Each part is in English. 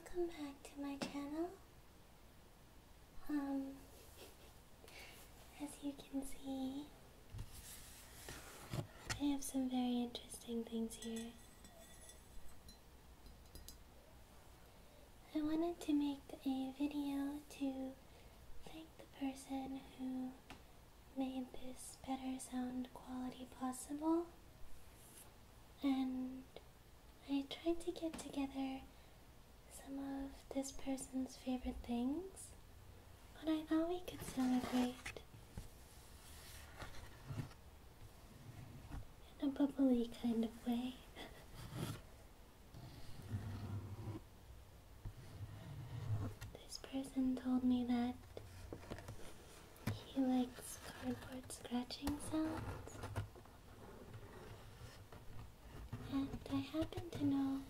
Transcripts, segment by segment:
Welcome back to my channel. As you can see, I have some very interesting things here. I wanted to make a video to thank the person who made this better sound quality possible, and I tried to get together some of this person's favorite things, but I thought we could celebrate in a bubbly kind of way. This person told me that he likes cardboard scratching sounds, and I happen to know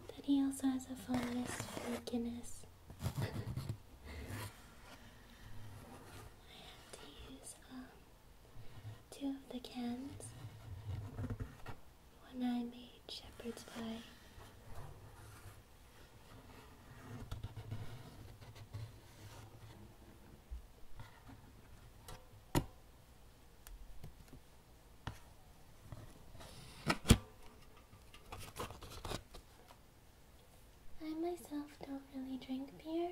that he also has a fondness for Guinness. I had to use 2 of the cans when I made shepherd's pie. I myself don't really drink beer,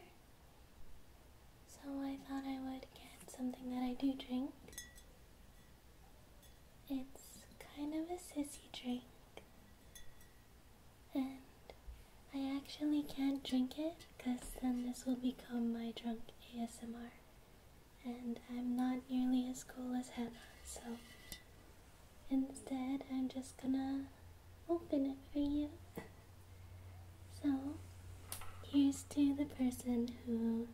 so I thought I would get something that I do drink. It's kind of a sissy drink, and I actually can't drink it because then this will become my drunk ASMR, and I'm not nearly as cool as Hannah, so instead I'm just gonna open it for you. So, here's to the person who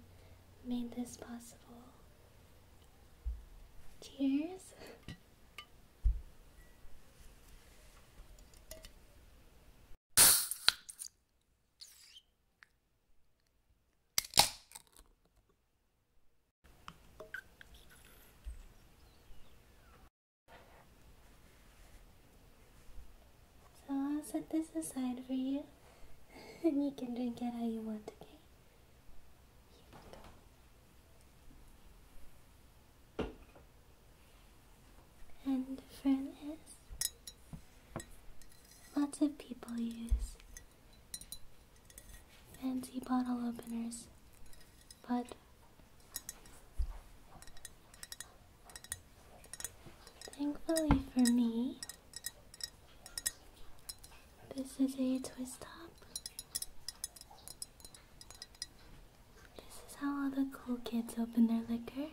made this possible. Cheers! So I'll set this aside for you, and you can drink it how you want, okay? And for this, lots of people use fancy bottle openers, but thankfully for me, this is a twist top. This is how all the cool kids open their liquor.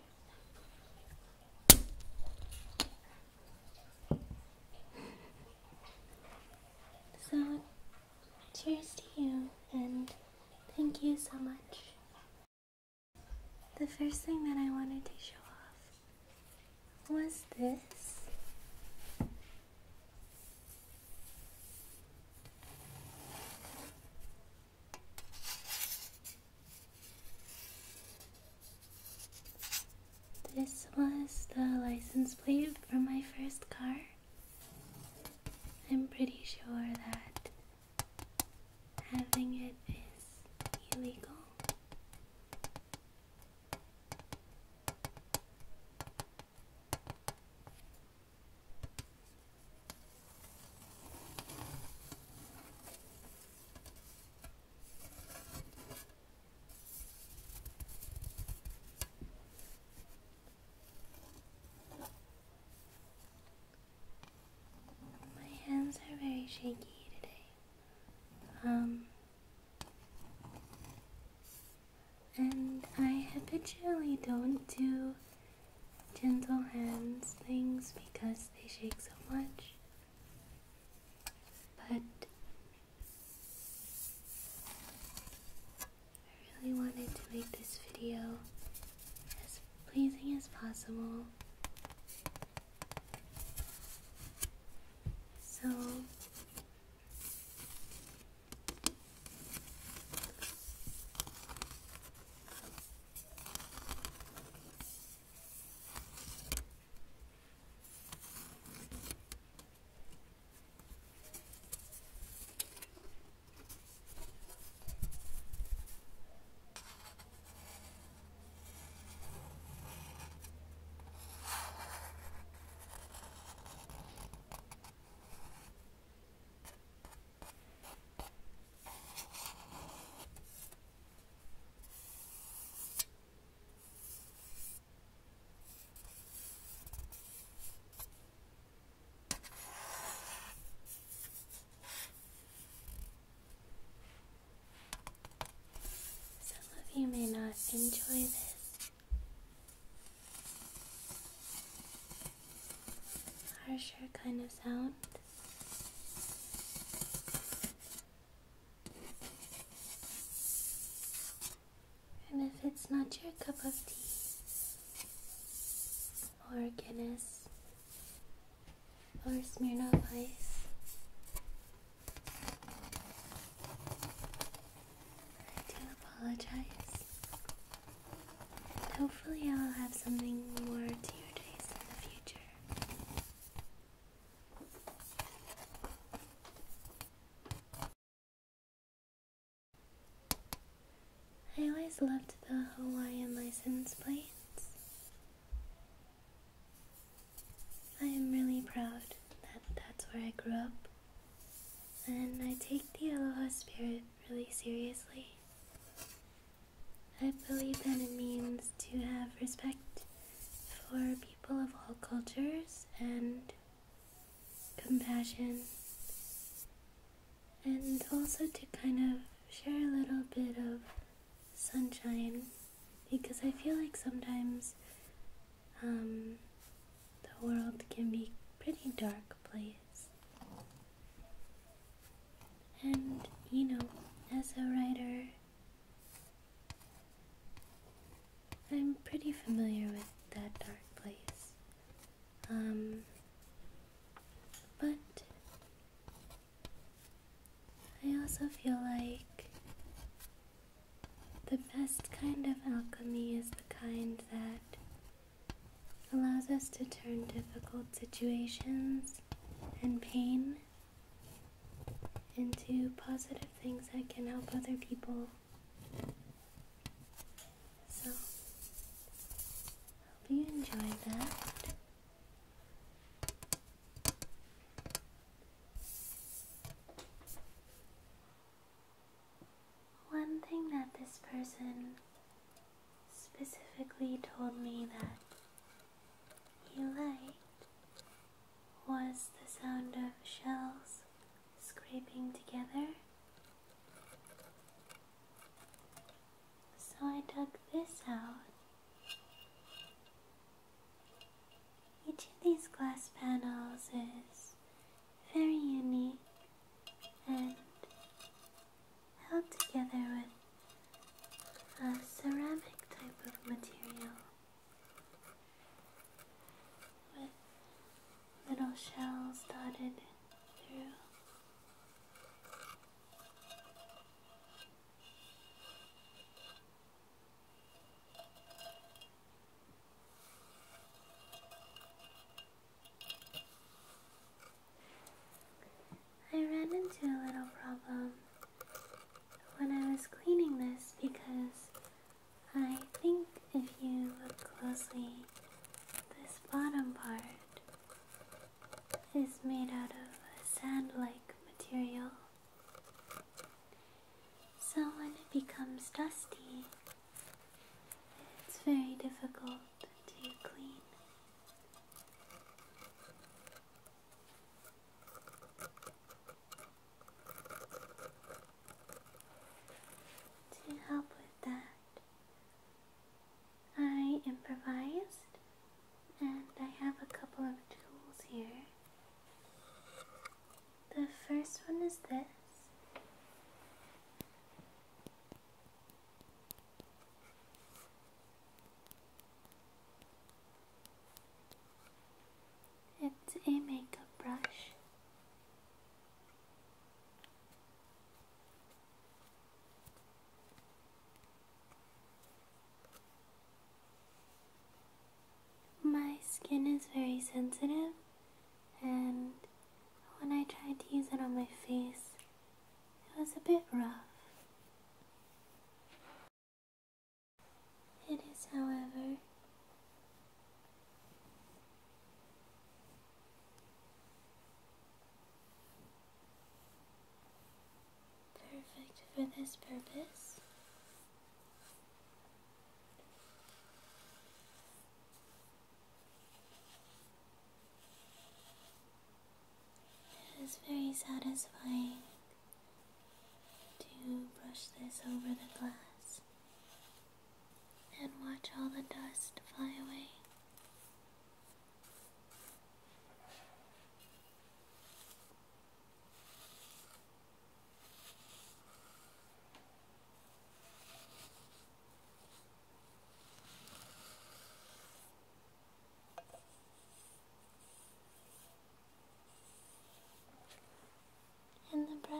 So, cheers to you, and thank you so much. The first thing that I wanted to show off was this. This was the license plate from my first car. I'm pretty sure that having it is illegal. My hands are very shaky today. And I habitually don't do gentle hands things because they shake so much, but I really wanted to make this video as pleasing as possible. So pressure kind of sound. And if it's not your cup of tea, or Guinness, or Smirnoff Ice, I do apologize. And hopefully I'll have something more to your taste in the future. I always loved the Hawaiian license plates. I am really proud that that's where I grew up, and I take the aloha spirit really seriously. I believe that it means to have respect for people of all cultures and compassion, and also to kind of share a little bit of sunshine, because I feel like sometimes the world can be a pretty dark place. And, you know, as a writer, I'm pretty familiar with that dark place. But I also feel like the best kind of alchemy is the kind that allows us to turn difficult situations and pain into positive things that can help other people. So, hope you enjoyed that. One thing that this person specifically told me that he liked was the sound of shells scraping together. So I dug this out. Each of these glass panels is very unique and held together with a ceramic type of material with little shells dotted through. I ran into a little problem when I was cleaning this, because I think if you look closely, this bottom part is made out of a sand-like material. So when it becomes dusty, it's very difficult to clean. To help with that, I improvised, and I have a couple of tools here. The first one is this. It's a makeup brush. My skin is very sensitive, and when I tried to use it on my face, it was a bit rough. It is, however, perfect for this purpose. It is very satisfying to brush this over the glass and watch all the dust fly away.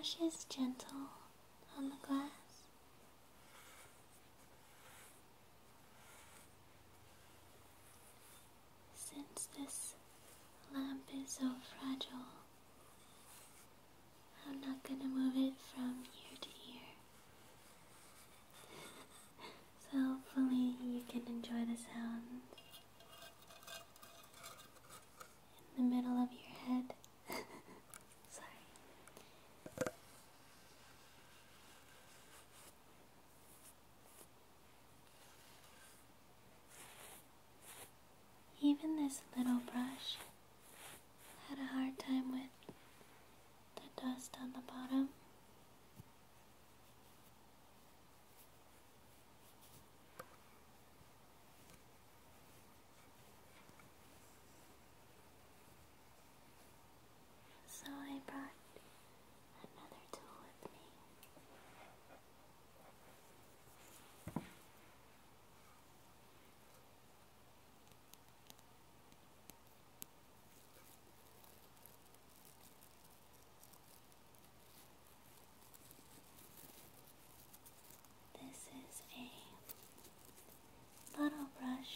brush is gentle on the glass. Since this lamp is so fragile, I'm not gonna move it from ear to ear. So hopefully you can enjoy the sound in the middle of your head. Sorry. Even this little brush had a hard time with the dust on the bottom. So I brought another tool with me. This is a bottle brush.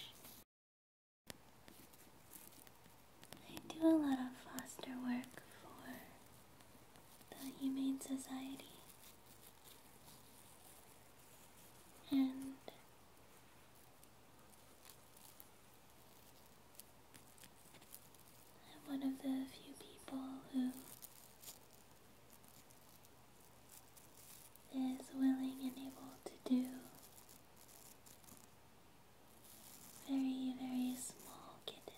I do a lot of foster work for the Humane Society, and I'm one of the few people who is willing and able to do very, very small kittens.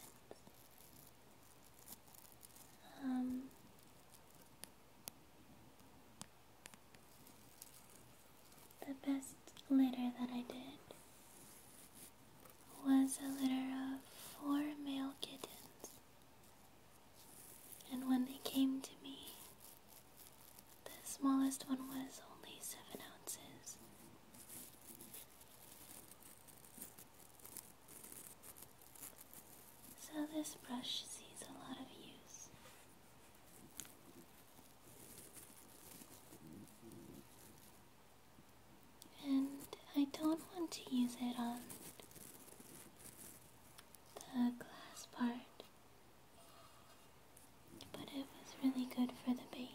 The best litter that I did was a litter of 4 male kittens, and when they came to me, the smallest one was only 7 ounces. So this brush sees a lot of use. And I don't want to use it on the glass part, but it was really good for the base.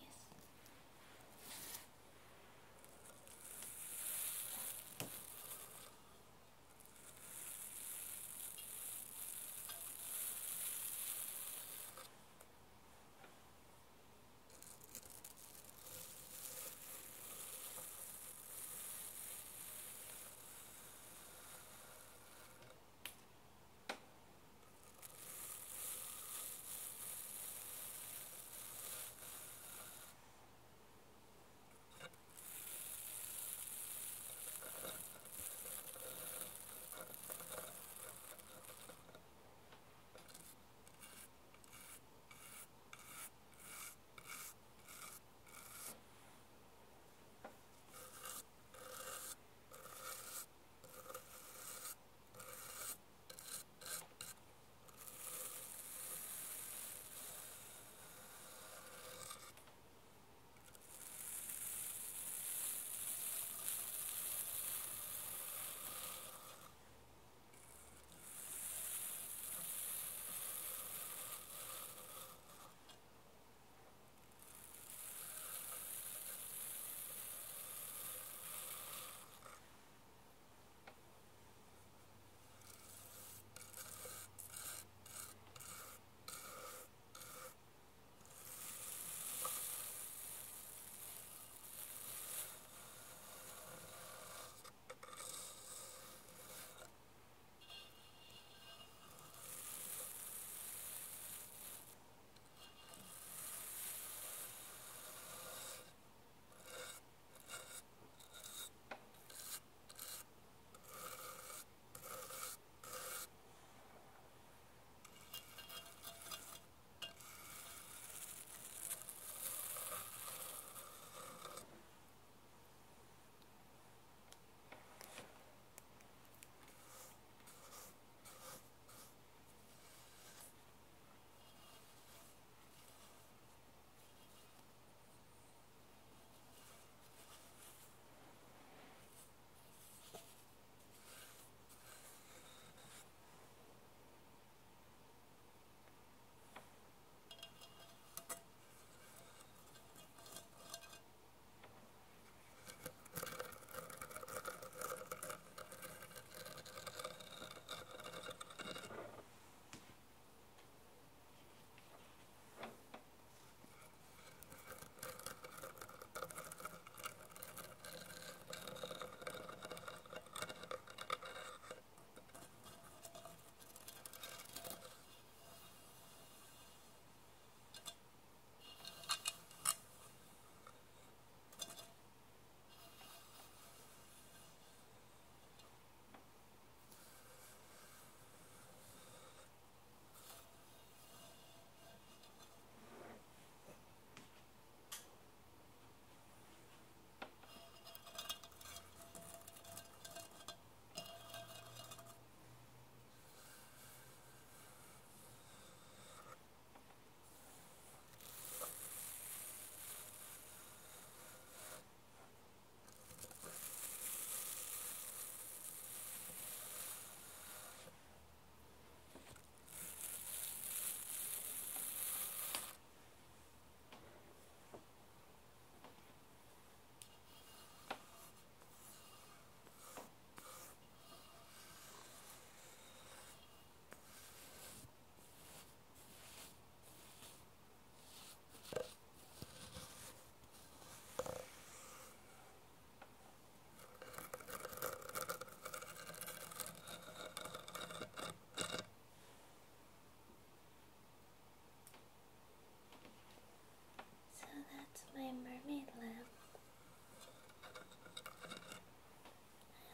mermaid lamp.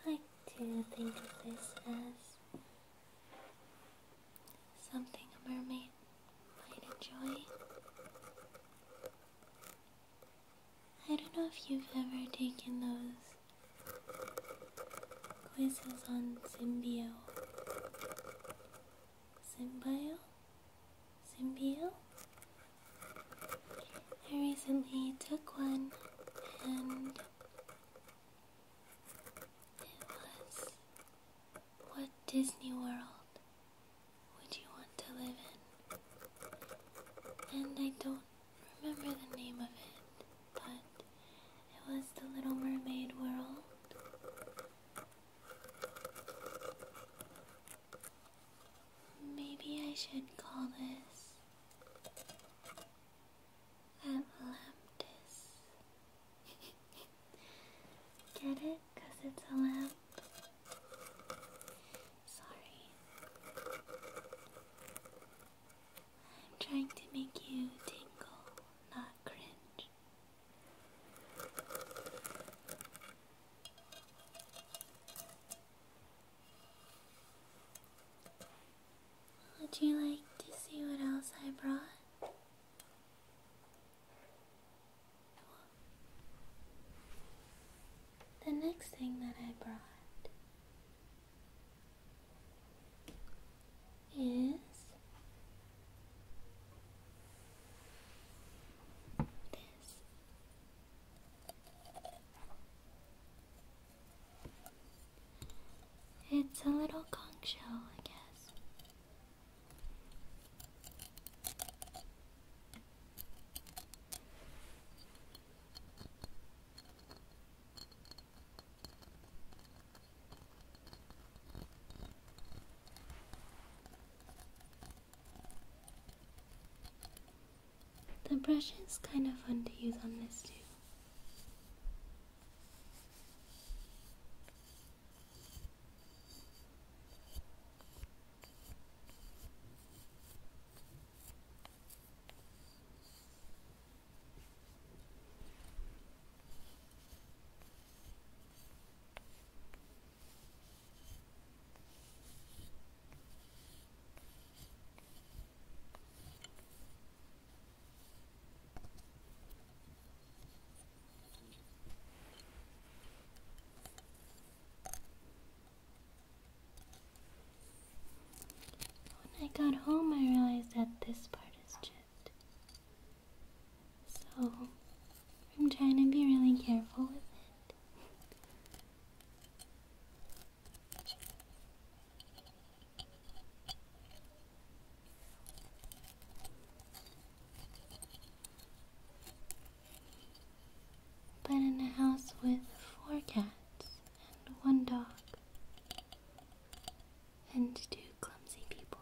I like to think of this as something a mermaid might enjoy. I don't know if you've ever taken those quizzes on Symbio? I recently took one, and it was, what Disney World would you want to live in? And I don't remember the name of it, but it was the Little Mermaid world. Maybe I should call this Atlantis. Get it? 'Cause it's a lamp. Sorry. I'm trying to make you tingle, not cringe. Would you like to see what else I brought? The next thing that I brought is this. It's a little conch shell, I guess. The brush is kind of fun to use on this too. When I got home, I realized that this part is chipped. So, I'm trying to be really careful with it. But in a house with 4 cats and 1 dog and 2 clumsy people,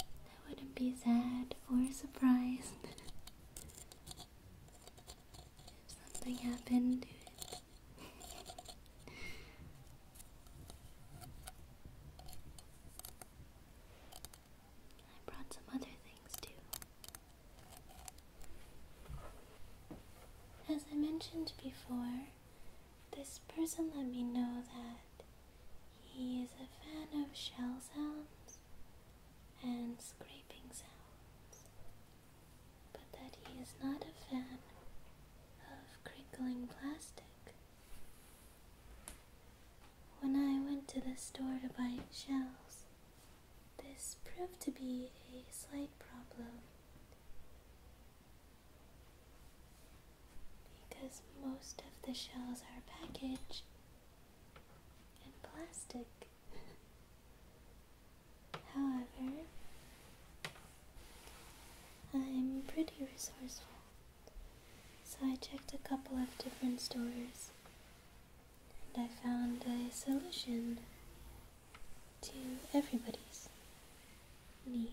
I wouldn't be sad or surprised if something happened to it. I brought some other things too. As I mentioned before, this person let me know that he is a fan of shell sounds and scraping sounds, but that he is not a fan of crinkling plastic. When I went to the store to buy shells, this proved to be a slight problem, because most of the shells are packaged in plastic. However, I'm pretty resourceful, so I checked a couple of different stores, and I found a solution to everybody's needs.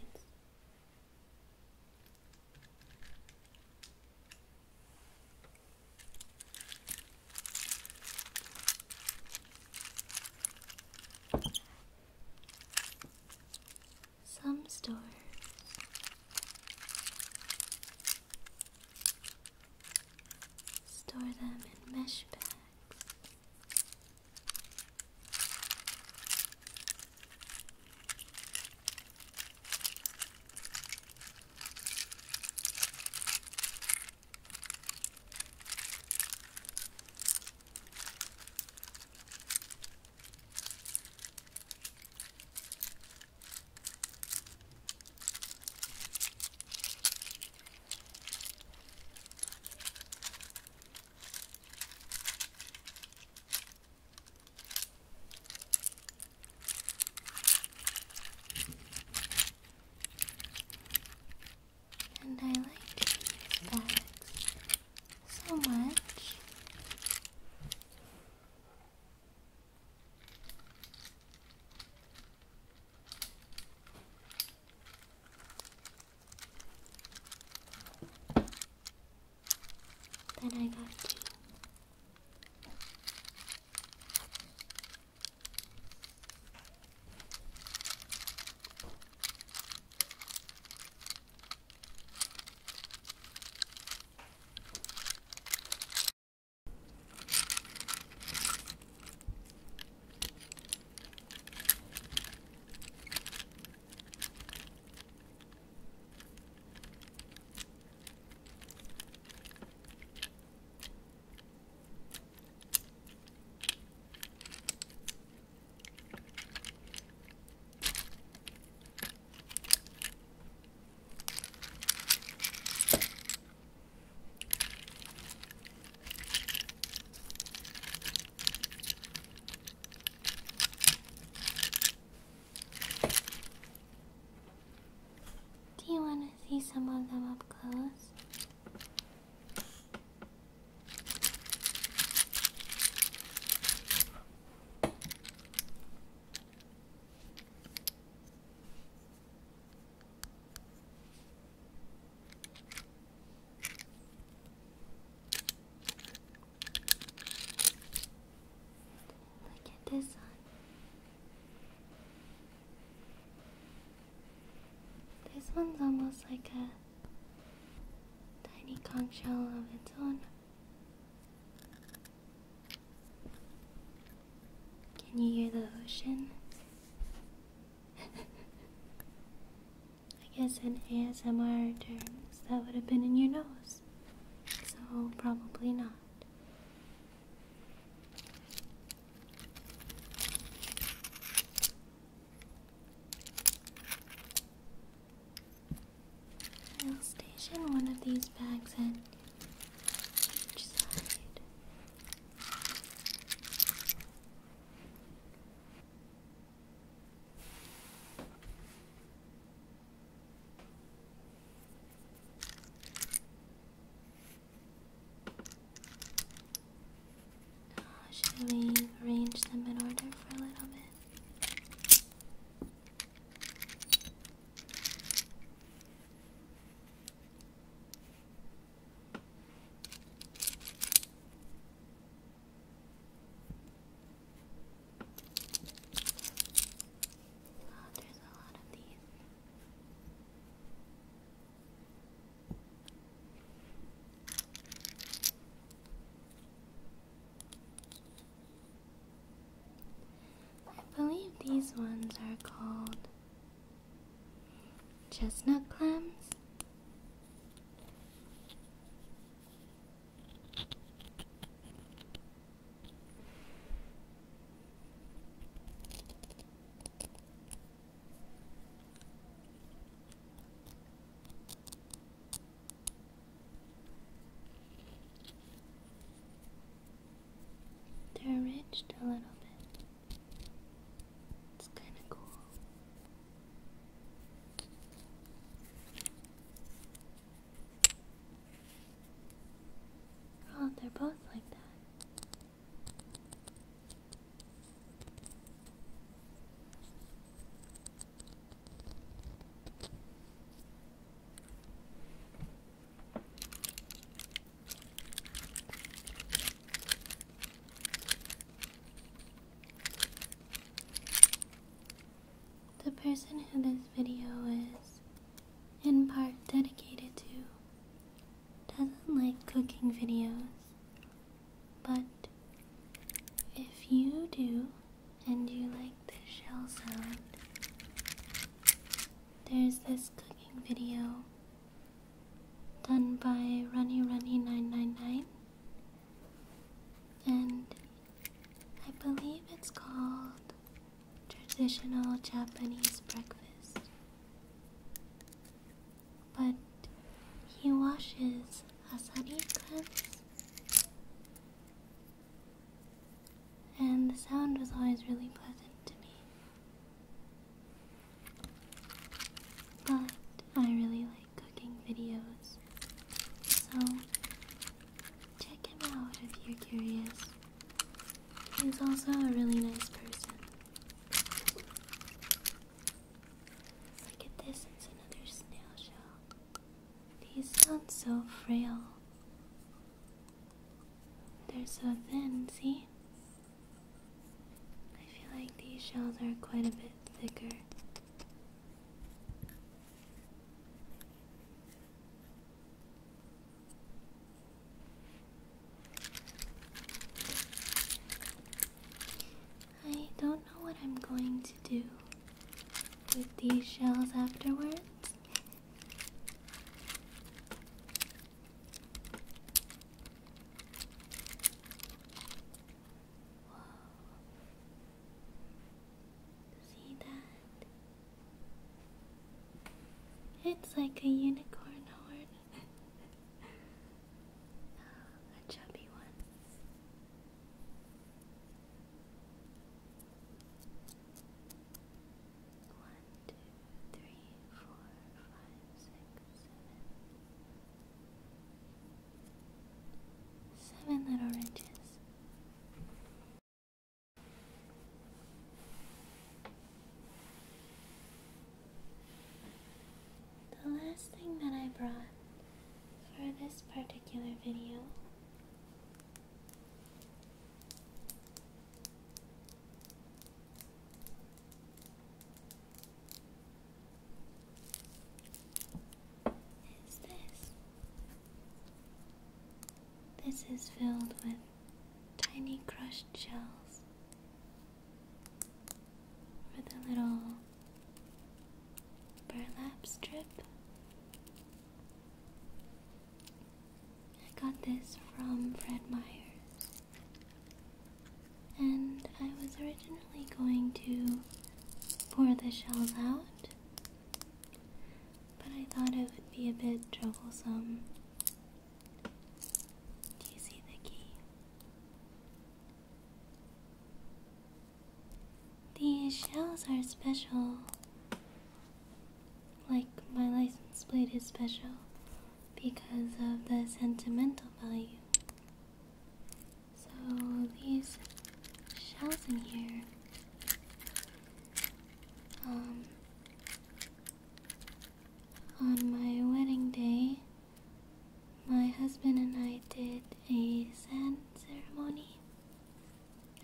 Some stores store them in mesh bags. And I like these bags so much. That I got two. Do you want to see some of them up close? Look at this one. This one's almost like a tiny conch shell of its own. Can you hear the ocean? I guess in ASMR terms, that would have been in your nose. So, probably not. I'll station one of these bags at each side. Should we arrange them in order for a little bit? Oh, there's a lot of these. I believe these ones are called chestnut clams. They're ridged a little bit. It's kind of cool. Oh, they're both like that. The person who this video is in part dedicated to doesn't like cooking videos But if you do and you like the shell sound, there's this cooking video done by Runny999, and I believe it's called Traditional Japanese Breakfast. But he washes assorted clams, and the sound was always really pleasant to me. But I really like cooking videos, so check him out if you're curious. He's also a really nice person. Look at this, it's another snail shell. These sound so frail. They're so thin, see? I feel like these shells are quite a bit thicker. I don't know what I'm going to do with these shells afterwards. Whoa. See that? It's like a unicorn horn. A chubby one. One, two, three, four, five, six, seven. 7 little ridges. The last thing that I brought for this particular video is this. This is filled with tiny crushed shells with a little burlap strip. I got this from Fred Meyer's, and I was originally going to pour the shells out, but I thought it would be a bit troublesome. Do you see the key? These shells are special, like my license plate is special because of the sentimental value. So these shells in here, on my wedding day, my husband and I did a sand ceremony.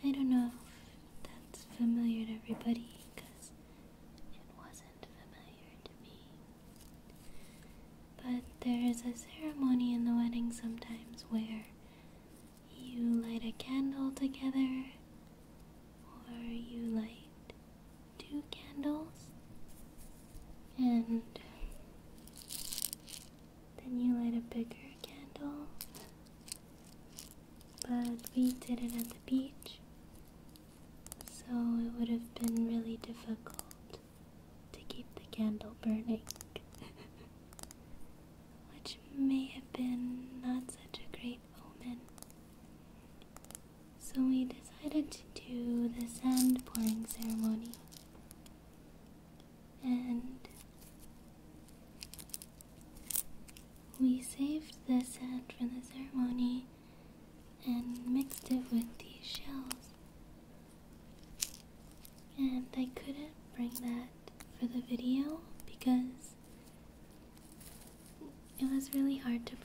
I don't know if that's familiar to everybody, because it wasn't familiar to me. But there is a ceremony in the wedding sometimes where you light a candle together, or you light 2 candles, and then you light a bigger candle. But we did it at the beach, so it would have been really difficult to keep the candle burning, which may have been not such a great omen. So we decided to do the sand pouring ceremony, and we saved the sand for the ceremony and mixed it with these shells. And I couldn't bring that for the video because it was really hard to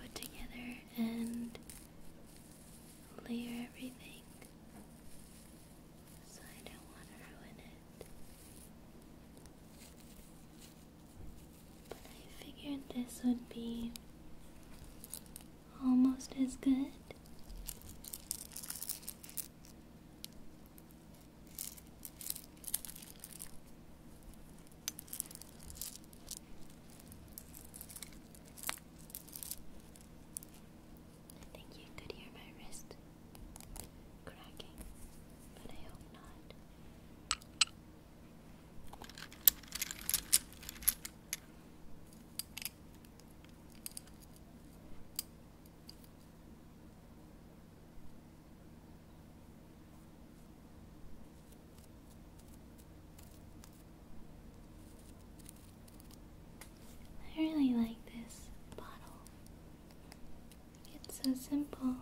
So simple.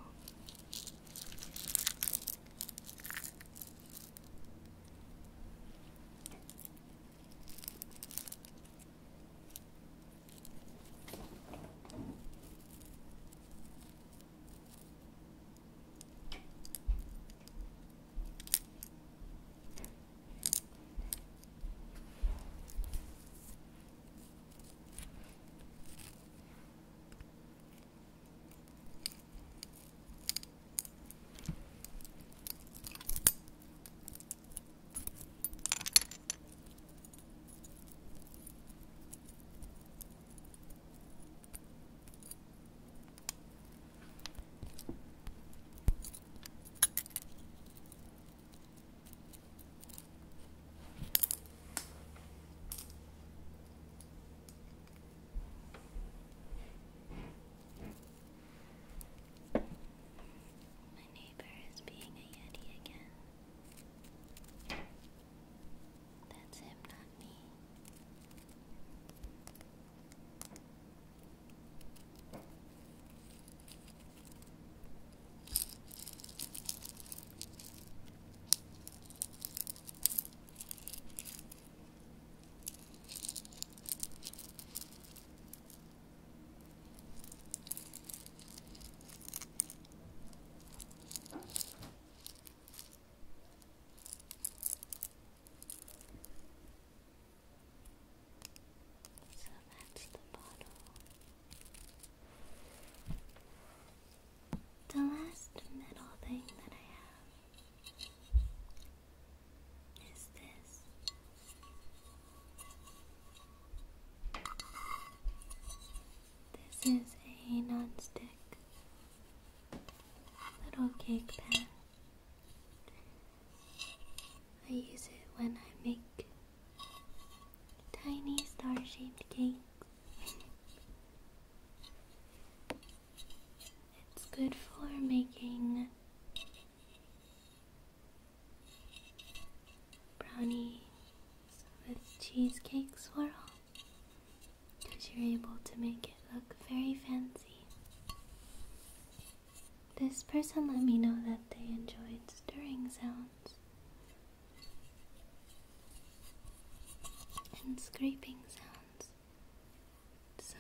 The last metal thing that I have is this. This is a non-stick little cake pan. I use it when I make tiny star-shaped cakes. It's good for making brownies with cheesecake swirl, because you're able to make it look very fancy. This person let me know that they enjoyed stirring sounds and scraping sounds, so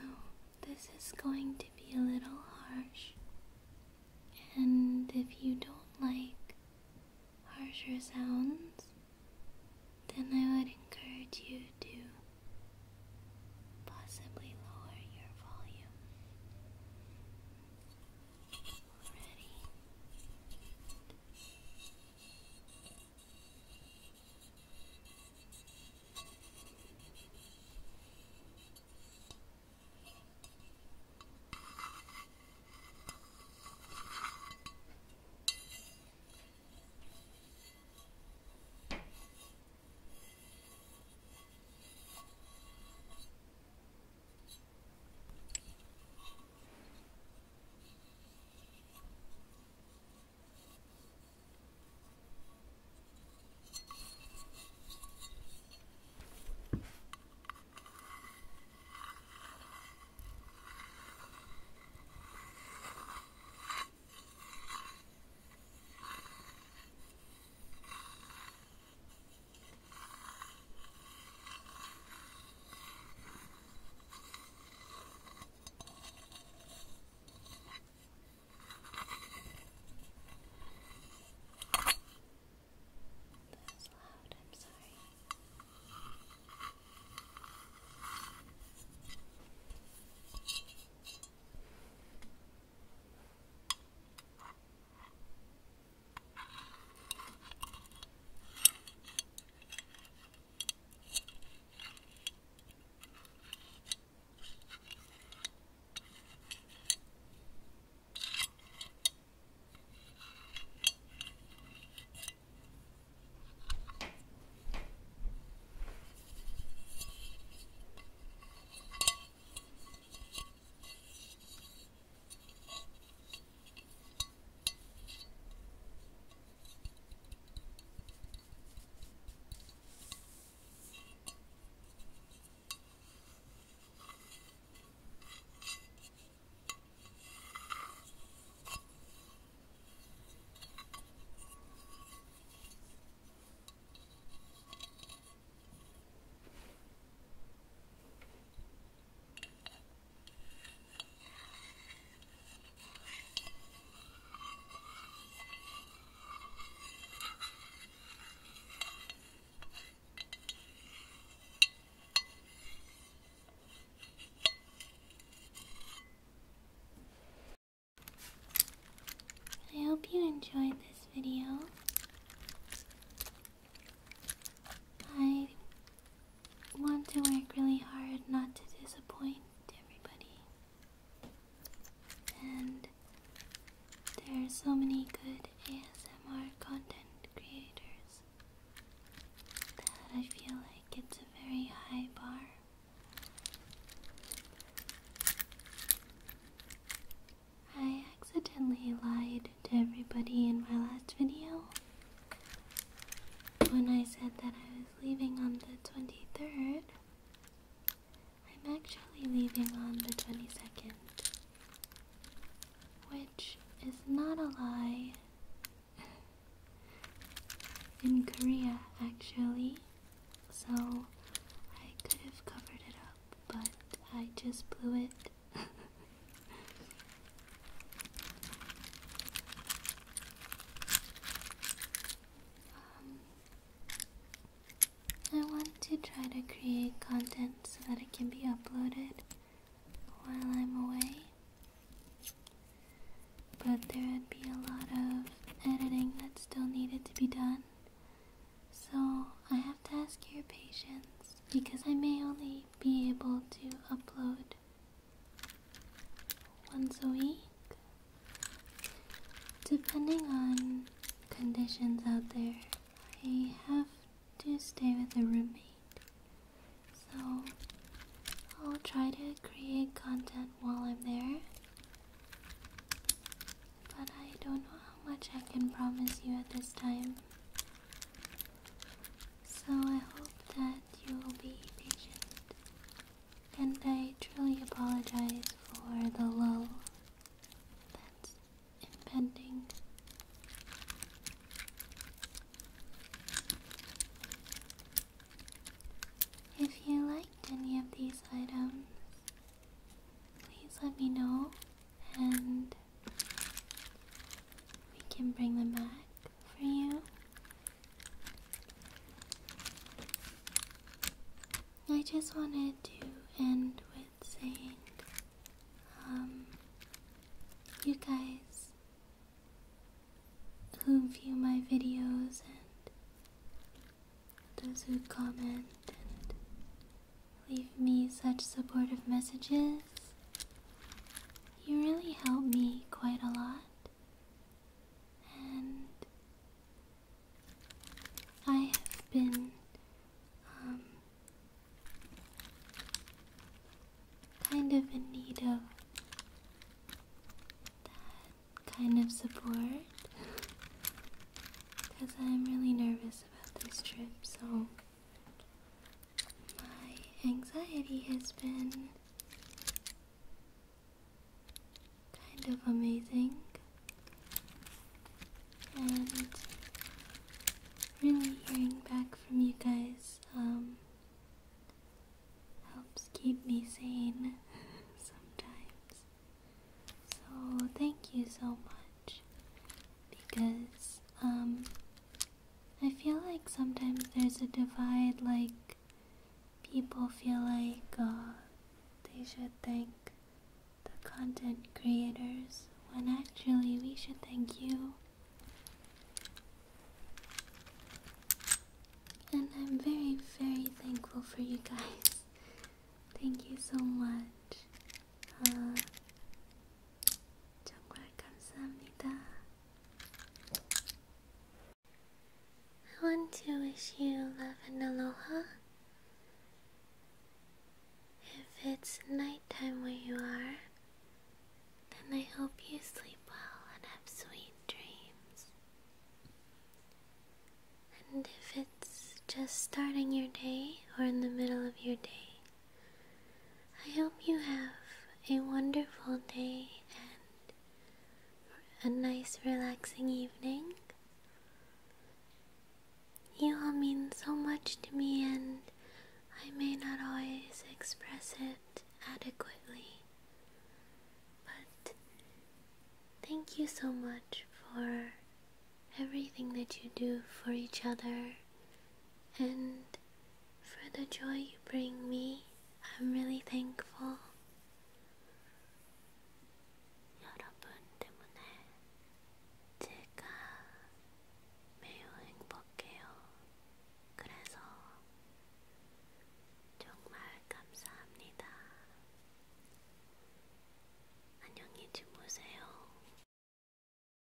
this is going to be a little harsh, and if you don't like harsher sounds, then I would encourage you to possibly lower your volume. Ready? hope you enjoyed this video. I want to work really hard not to disappoint everybody. And there are so many good ASMR content creators that I feel like it's a very high bar. I accidentally lied to everybody in my last video when I said that I was leaving on the 23rd. I'm actually leaving on the 22nd, which is not a lie. In Korea, actually, so I could have covered it up, but I just blew it. I want to try to create content so that it can be uploaded while I'm away, but there would be a lot of editing that still needed to be done, so I have to ask your patience because I may only be able to upload once a week, depending on conditions out there. I have to stay with a roommate, so I'll try to create content while I'm there, but I don't know how much I can promise you at this time, so I hope that you will be patient, and I truly apologize for the lull that's impending. If you liked any of these items, please let me know and we can bring them back for you. I just wanted to end with saying, you guys who view my videos and those who comment and leave me such supportive messages, you really help me quite a lot, and I have been kind of in need of that kind of support because I'm really nervous about this trip, so my anxiety has been kind of amazing, and really hearing back from you guys helps keep me sane sometimes. So thank you so much, because I feel like sometimes there's a divide, like people feel like they should thank the content creators when actually we should thank you. And I'm very, very thankful for you guys. Thank you so much. 정말 감사합니다. I want to wish you love and aloha. If it's nighttime where you are, then I hope you sleep well and have sweet dreams. And if it's just starting your day or in the middle of your day, I hope you have a wonderful day and a nice relaxing evening. You all mean so much to me, and I may not always express it adequately, but thank you so much for everything that you do for each other and for the joy you bring me. I'm really thankful.